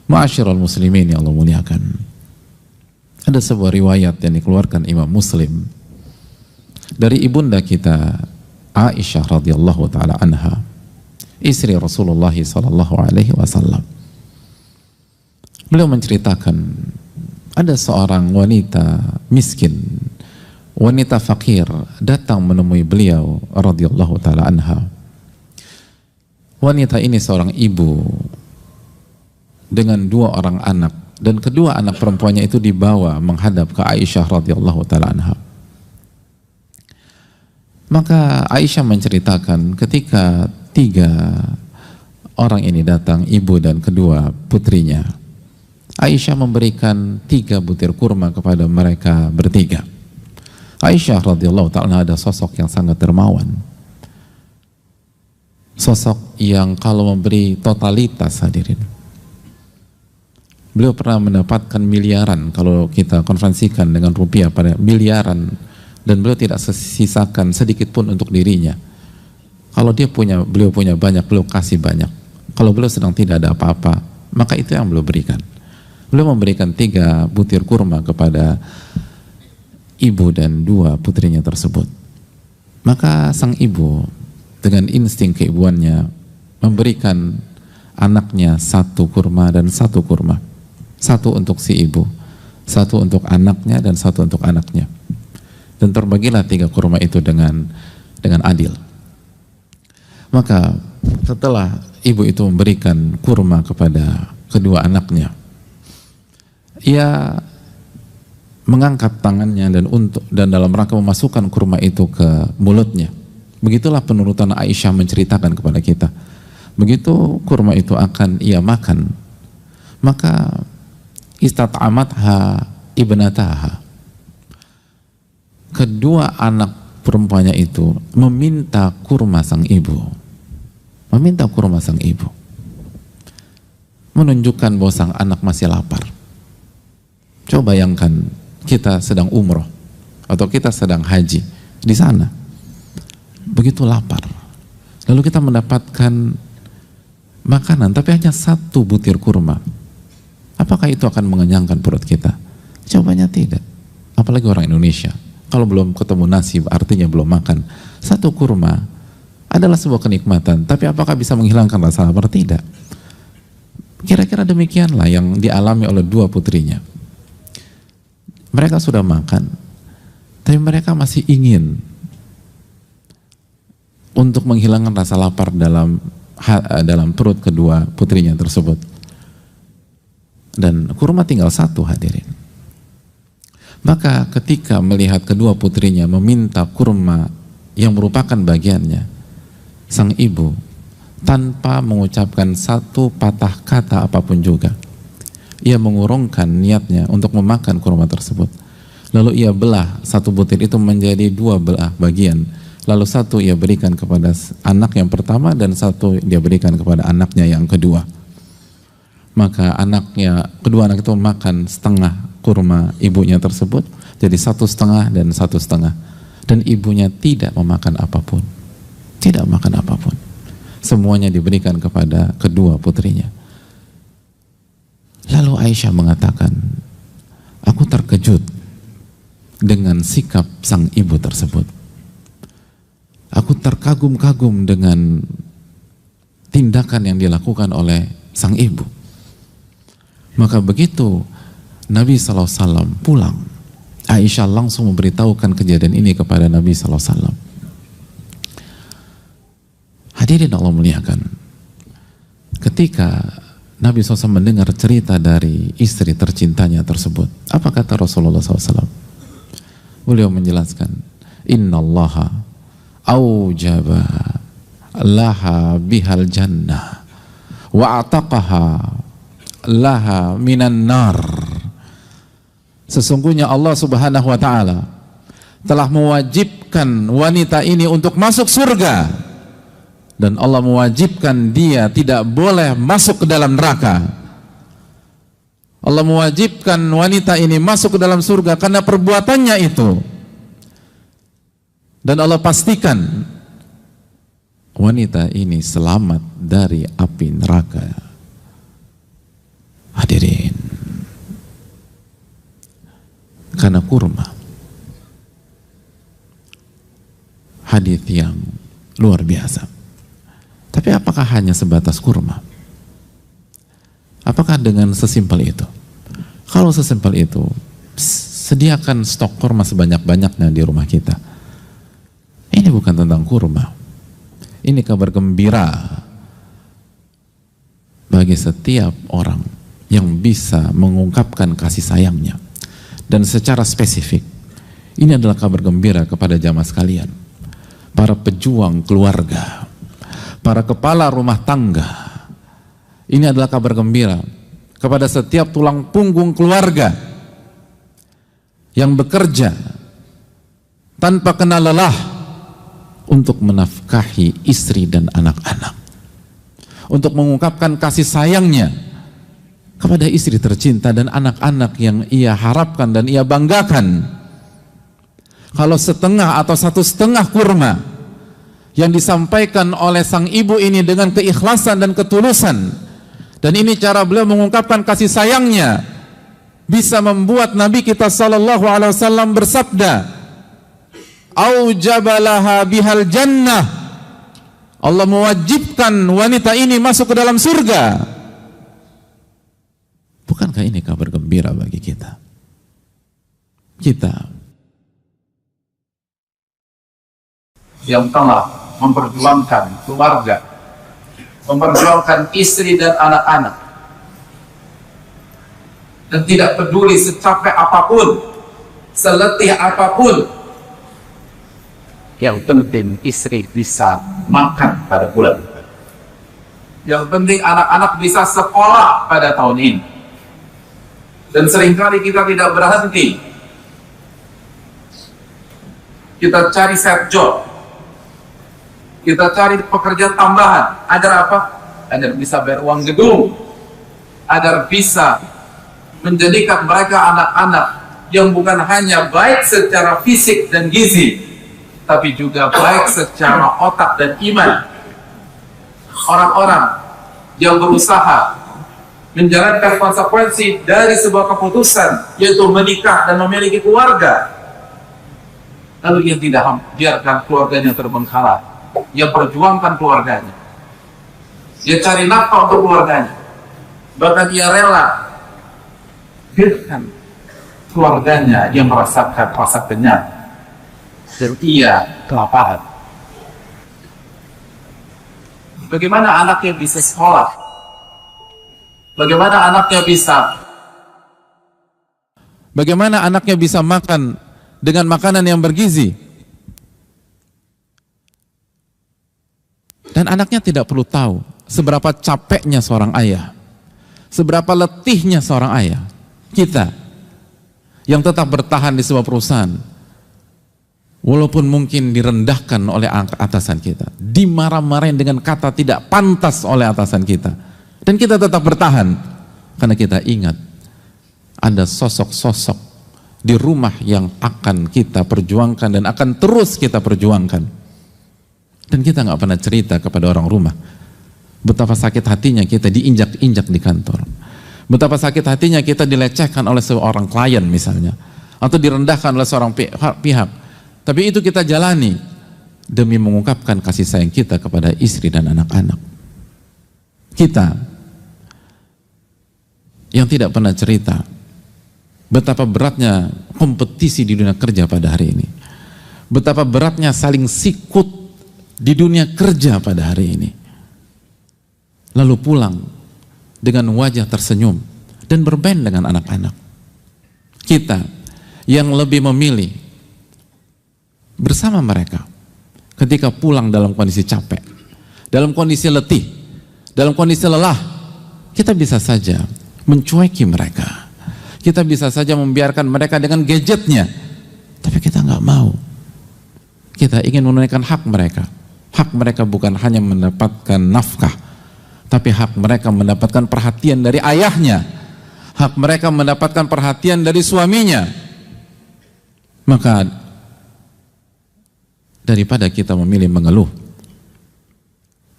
Ma'asyiral muslimin yang Allah muliakan, ada sebuah riwayat yang dikeluarkan Imam Muslim dari ibunda kita Aisyah radhiyallahu taala anha, istri Rasulullah sallallahu alaihi wasallam. Beliau menceritakan ada seorang wanita miskin, wanita fakir datang menemui beliau radhiyallahu taala anha. Wanita ini seorang ibu dengan 2 orang anak, dan kedua anak perempuannya itu dibawa menghadap ke Aisyah radhiyallahu taala anha. Maka Aisyah menceritakan ketika 3 orang ini datang, ibu dan kedua putrinya, Aisyah memberikan 3 butir kurma kepada mereka bertiga. Aisyah radhiyallahu taala anha ada sosok yang sangat dermawan, sosok yang kalau memberi totalitas, hadirin. Beliau pernah mendapatkan miliaran, kalau kita konversikan dengan rupiah pada miliaran, dan beliau tidak sisakan sedikit pun untuk dirinya. Kalau beliau punya banyak, beliau kasih banyak. Kalau beliau sedang tidak ada apa-apa, maka itu yang beliau berikan. Beliau memberikan 3 butir kurma kepada ibu dan 2 putrinya tersebut. Maka sang ibu dengan insting keibuannya memberikan anaknya 1 kurma dan 1 kurma. 1 untuk si ibu, 1 untuk anaknya, dan 1 untuk anaknya. Dan terbagilah 3 kurma itu dengan adil. Maka setelah ibu itu memberikan kurma kepada kedua anaknya, ia mengangkat tangannya dan dalam rangka memasukkan kurma itu ke mulutnya. Begitulah penurutan Aisyah menceritakan kepada kita. Begitu kurma itu akan ia makan, maka istat'amatha ibnataha, kedua anak perempuannya itu meminta kurma sang ibu, menunjukkan bahwa sang anak masih lapar. Coba bayangkan kita sedang umroh atau kita sedang haji di sana, begitu lapar, lalu kita mendapatkan makanan tapi hanya 1 butir kurma. Apakah itu akan mengenyangkan perut kita? Jawabannya tidak. Apalagi orang Indonesia, kalau belum ketemu nasi artinya belum makan. 1 kurma adalah sebuah kenikmatan, tapi apakah bisa menghilangkan rasa lapar? Tidak. Kira-kira demikianlah yang dialami oleh 2 putrinya. Mereka sudah makan, tapi mereka masih ingin untuk menghilangkan rasa lapar dalam perut kedua putrinya tersebut. Dan kurma tinggal 1, hadirin. Maka ketika melihat kedua putrinya meminta kurma yang merupakan bagiannya, sang ibu tanpa mengucapkan 1 patah kata apapun juga, ia mengurungkan niatnya untuk memakan kurma tersebut. Lalu ia belah 1 butir itu menjadi 2 belah bagian. Lalu 1 ia berikan kepada anak yang pertama dan 1 dia berikan kepada anaknya yang kedua. Maka kedua anak itu makan setengah kurma ibunya tersebut, jadi 1,5 dan 1,5. Dan ibunya tidak memakan apapun. Tidak makan apapun. Semuanya diberikan kepada kedua putrinya. Lalu Aisyah mengatakan, aku terkejut dengan sikap sang ibu tersebut. Aku terkagum-kagum dengan tindakan yang dilakukan oleh sang ibu. Maka begitu Nabi SAW pulang, Aisyah langsung memberitahukan kejadian ini kepada Nabi SAW. Hadirin Allah muliakan, ketika Nabi SAW mendengar cerita dari istri tercintanya tersebut, apa kata Rasulullah SAW? Beliau menjelaskan, innallaha aujaba laha bihal jannah wa ataqaha laha minan nar. Sesungguhnya Allah Subhanahu wa taala telah mewajibkan wanita ini untuk masuk surga, dan Allah mewajibkan dia tidak boleh masuk ke dalam neraka. Allah mewajibkan wanita ini masuk ke dalam surga karena perbuatannya itu, dan Allah pastikan wanita ini selamat dari api neraka. Hadirin, karena kurma, hadis yang luar biasa. Tapi apakah hanya sebatas kurma? Apakah dengan sesimpel itu? Kalau sesimpel itu, sediakan stok kurma sebanyak-banyaknya di rumah kita. Ini bukan tentang kurma. Ini kabar gembira bagi setiap orang yang bisa mengungkapkan kasih sayangnya. Dan secara spesifik, ini adalah kabar gembira kepada jamaah sekalian, para pejuang keluarga, para kepala rumah tangga. Ini adalah kabar gembira kepada setiap tulang punggung keluarga yang bekerja tanpa kenal lelah untuk menafkahi istri dan anak-anak, untuk mengungkapkan kasih sayangnya kepada istri tercinta dan anak-anak yang ia harapkan dan ia banggakan. Kalau setengah atau 1/2 kurma yang disampaikan oleh sang ibu ini dengan keikhlasan dan ketulusan, dan ini cara beliau mengungkapkan kasih sayangnya, bisa membuat Nabi kita sallallahu alaihi wasallam bersabda, "Aujabalaha bihal jannah." Allah mewajibkan wanita ini masuk ke dalam surga. Bukankah ini kabar gembira bagi kita? Kita yang telah memperjuangkan keluarga, memperjuangkan istri dan anak-anak, dan tidak peduli secapek apapun, seletih apapun, yang penting istri bisa makan pada bulan, yang penting anak-anak bisa sekolah pada tahun ini. Dan seringkali kita tidak berhenti, kita cari side job, kita cari pekerjaan tambahan. Agar apa? Agar bisa bayar uang gedung, agar bisa menjadikan mereka anak-anak yang bukan hanya baik secara fisik dan gizi, tapi juga baik secara otak dan iman. Orang-orang yang berusaha menjalankan konsekuensi dari sebuah keputusan, yaitu menikah dan memiliki keluarga, lalu yang tidak biarkan keluarganya terbengkalai, yang perjuangkan keluarganya, dia cari nafkah untuk keluarganya, bahkan ia rela biarkan keluarganya yang merasakan rasa kenyang dan ia kelaparan. Bagaimana anaknya bisa sekolah? Bagaimana anaknya bisa makan dengan makanan yang bergizi? Dan anaknya tidak perlu tahu seberapa capeknya seorang ayah, seberapa letihnya seorang ayah. Kita yang tetap bertahan di sebuah perusahaan, walaupun mungkin direndahkan oleh atasan kita, dimarah-marahin dengan kata tidak pantas oleh atasan kita, dan kita tetap bertahan karena kita ingat ada sosok-sosok di rumah yang akan kita perjuangkan dan akan terus kita perjuangkan. Dan kita nggak pernah cerita kepada orang rumah betapa sakit hatinya kita diinjak-injak di kantor, betapa sakit hatinya kita dilecehkan oleh seorang klien misalnya, atau direndahkan oleh seorang pihak. Tapi itu kita jalani demi mengungkapkan kasih sayang kita kepada istri dan anak-anak. Kita yang tidak pernah cerita betapa beratnya kompetisi di dunia kerja pada hari ini, betapa beratnya saling sikut di dunia kerja pada hari ini, lalu pulang dengan wajah tersenyum dan bermain dengan anak-anak. Kita yang lebih memilih bersama mereka ketika pulang dalam kondisi capek, dalam kondisi letih, dalam kondisi lelah, kita bisa saja mencueki mereka, kita bisa saja membiarkan mereka dengan gadgetnya, tapi kita nggak mau. Kita ingin menunaikan hak mereka. Hak mereka bukan hanya mendapatkan nafkah, tapi hak mereka mendapatkan perhatian dari ayahnya, hak mereka mendapatkan perhatian dari suaminya. Maka daripada kita memilih mengeluh,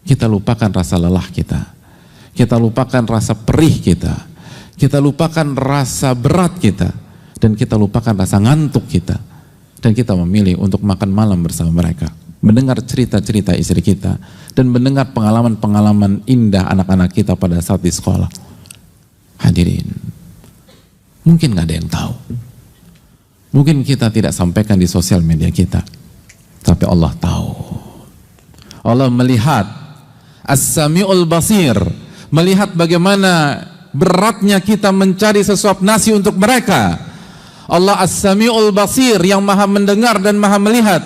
kita lupakan rasa lelah kita lupakan rasa perih kita Kita lupakan rasa berat kita, dan kita lupakan rasa ngantuk kita, dan kita memilih untuk makan malam bersama mereka, mendengar cerita-cerita istri kita, dan mendengar pengalaman-pengalaman indah anak-anak kita pada saat di sekolah. Hadirin, mungkin gak ada yang tahu, mungkin kita tidak sampaikan di sosial media kita, tapi Allah tahu. Allah melihat, As-Sami'ul Basir, melihat bagaimana beratnya kita mencari sesuap nasi untuk mereka. Allah As-Sami'ul Basir, yang maha mendengar dan maha melihat,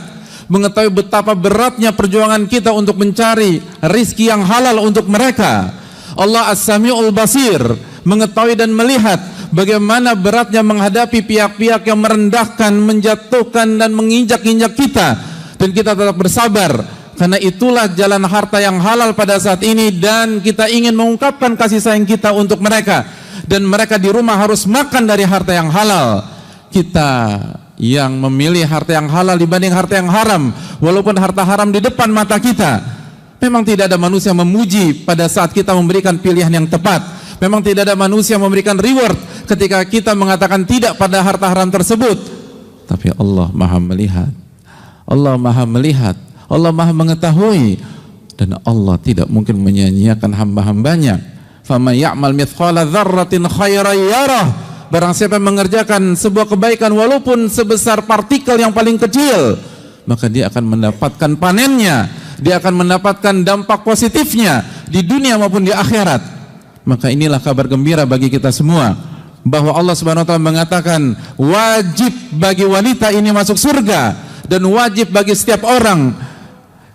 mengetahui betapa beratnya perjuangan kita untuk mencari rizki yang halal untuk mereka. Allah As-Sami'ul Basir, mengetahui dan melihat bagaimana beratnya menghadapi pihak-pihak yang merendahkan, menjatuhkan dan menginjak-injak kita, dan kita tetap bersabar. Karena itulah jalan harta yang halal pada saat ini, dan kita ingin mengungkapkan kasih sayang kita untuk mereka, dan mereka di rumah harus makan dari harta yang halal. Kita yang memilih harta yang halal dibanding harta yang haram, walaupun harta haram di depan mata kita. Memang tidak ada manusia memuji pada saat kita memberikan pilihan yang tepat. Memang tidak ada manusia memberikan reward ketika kita mengatakan tidak pada harta haram tersebut. Tapi Allah maha melihat, Allah maha melihat, Allah maha mengetahui, dan Allah tidak mungkin menyia-nyiakan hamba-hambanya. Faman ya'mal mithqala dzarratin khairan yarah. Barang siapa yang mengerjakan sebuah kebaikan walaupun sebesar partikel yang paling kecil, maka dia akan mendapatkan panennya, dia akan mendapatkan dampak positifnya di dunia maupun di akhirat. Maka inilah kabar gembira bagi kita semua, bahwa Allah Subhanahu wa taala mengatakan wajib bagi wanita ini masuk surga, dan wajib bagi setiap orang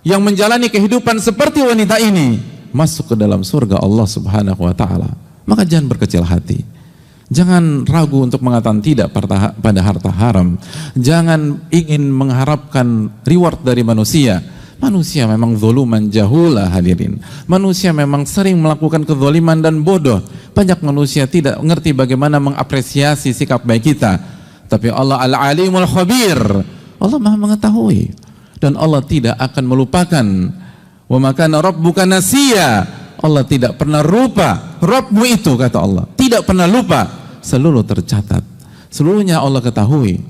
yang menjalani kehidupan seperti wanita ini masuk ke dalam surga Allah Subhanahu wa taala. Maka jangan berkecil hati. Jangan ragu untuk mengatakan tidak pada harta haram. Jangan ingin mengharapkan reward dari manusia. Manusia memang zuluman jahula, hadirin. Manusia memang sering melakukan kezaliman dan bodoh. Banyak manusia tidak mengerti bagaimana mengapresiasi sikap baik kita. Tapi Allah Al-Alimul Khabir, Allah maha mengetahui, dan Allah tidak akan melupakan. Wa ma kana rabbuka nasiya, Allah tidak pernah lupa. Rabbmu itu, kata Allah, tidak pernah lupa, seluruh tercatat, seluruhnya Allah ketahui.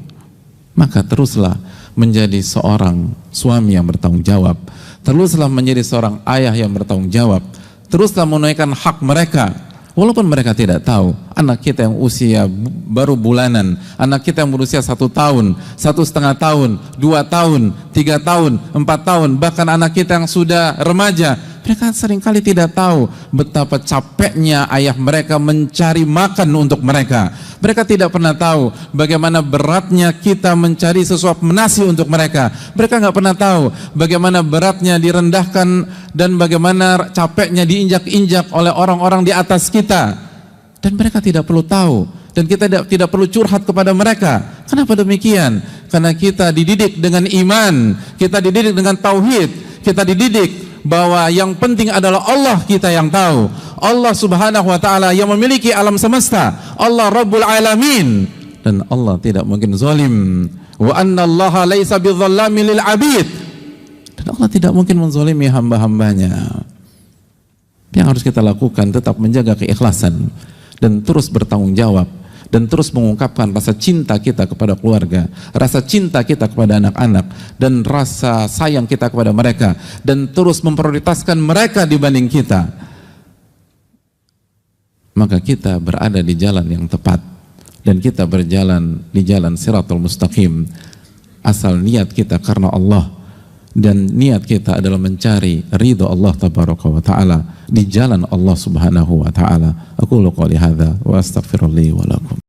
Maka teruslah menjadi seorang suami yang bertanggung jawab, teruslah menjadi seorang ayah yang bertanggung jawab, teruslah menunaikan hak mereka. Walaupun mereka tidak tahu, anak kita yang usia baru bulanan, anak kita yang berusia 1 tahun, 1,5 tahun, 2 tahun, 3 tahun, 4 tahun, bahkan anak kita yang sudah remaja, mereka seringkali tidak tahu betapa capeknya ayah mereka mencari makan untuk mereka. Mereka tidak pernah tahu bagaimana beratnya kita mencari sesuap nasi untuk mereka. Mereka nggak pernah tahu bagaimana beratnya direndahkan dan bagaimana capeknya diinjak-injak oleh orang-orang di atas kita. Dan mereka tidak perlu tahu, dan kita tidak perlu curhat kepada mereka. Kenapa demikian? Karena kita dididik dengan iman, kita dididik dengan tauhid, kita dididik bahwa yang penting adalah Allah kita yang tahu. Allah Subhanahu wa taala yang memiliki alam semesta, Allah Rabbul Alamin, dan Allah tidak mungkin zalim. Wa annallaha laisa bidzalamin lil abid, dan Allah tidak mungkin menzalimi hamba-hambanya. Yang harus kita lakukan tetap menjaga keikhlasan, dan terus bertanggung jawab, dan terus mengungkapkan rasa cinta kita kepada keluarga, rasa cinta kita kepada anak-anak, dan rasa sayang kita kepada mereka, dan terus memprioritaskan mereka dibanding kita. Maka kita berada di jalan yang tepat, dan kita berjalan di jalan Siratul Mustaqim, asal niat kita karena Allah, dan niat kita adalah mencari ridha Allah Tabaraka wa Ta'ala di jalan Allah Subhanahu wa Ta'ala. Aqulu qouli hadza wa astaghfirullah wa lakum.